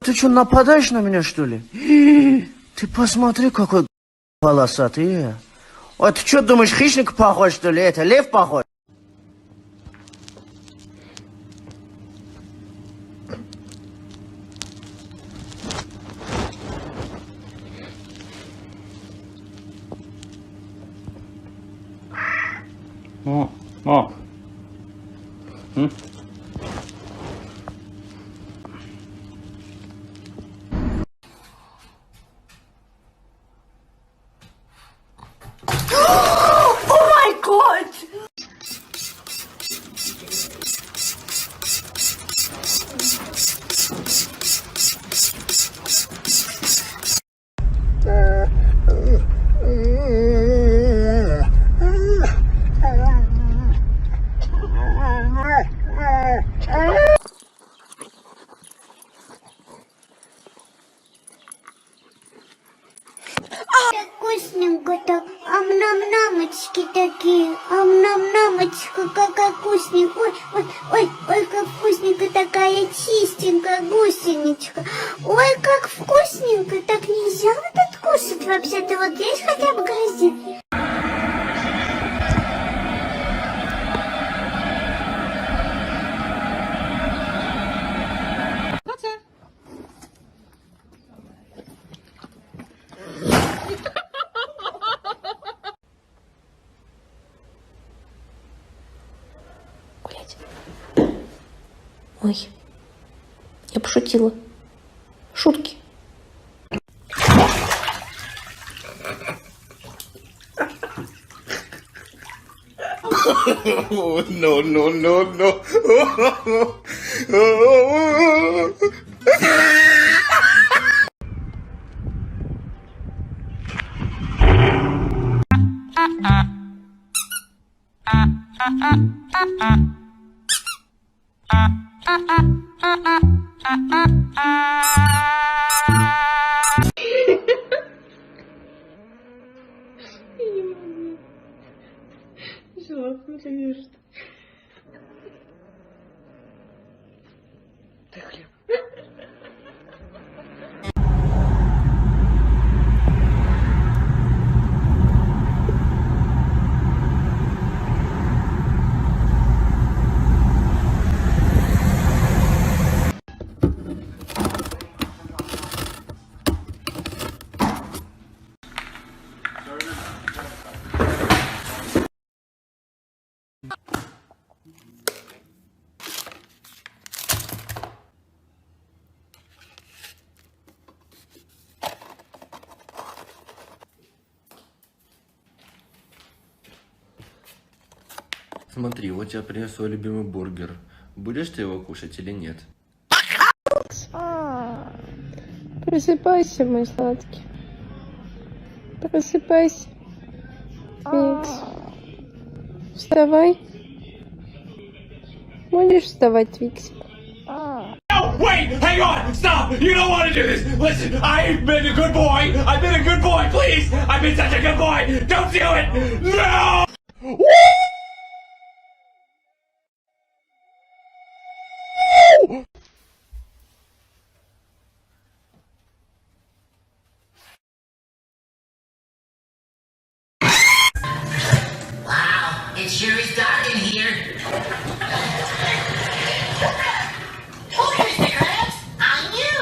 Ты что, нападаешь на меня, что ли? Ты посмотри, какой полосатый. Ой, ты что, думаешь, хищник похож, что ли? Это лев похож? О. Вкусненько так, ам-нам-намочки такие, ам-нам-намочка, какая вкусненькая, ой, как вкусненько такая чистенькая гусеничка, ой, как вкусненько, так нельзя вот откусить вообще-то, вот есть хотя бы грозит. Ой, я пошутила. Шутки. No. Жалко, конечно. Ты хлеб. Смотри, вот я принес свой любимый бургер. Будешь ты его кушать или нет? Просыпайся, мой сладкий. Просыпайся. Фикс. Вставай. Будешь вставать, Твиксик? Wait! Hang on! Stop! You don't want to do this! Listen, I've been a good boy! I've been a good boy, please! I've been such a good boy! Don't do it! No! Wow, it sure is dark in here. Oh, here's the crabs. I knew.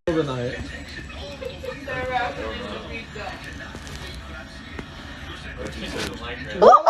Overnight. Oh!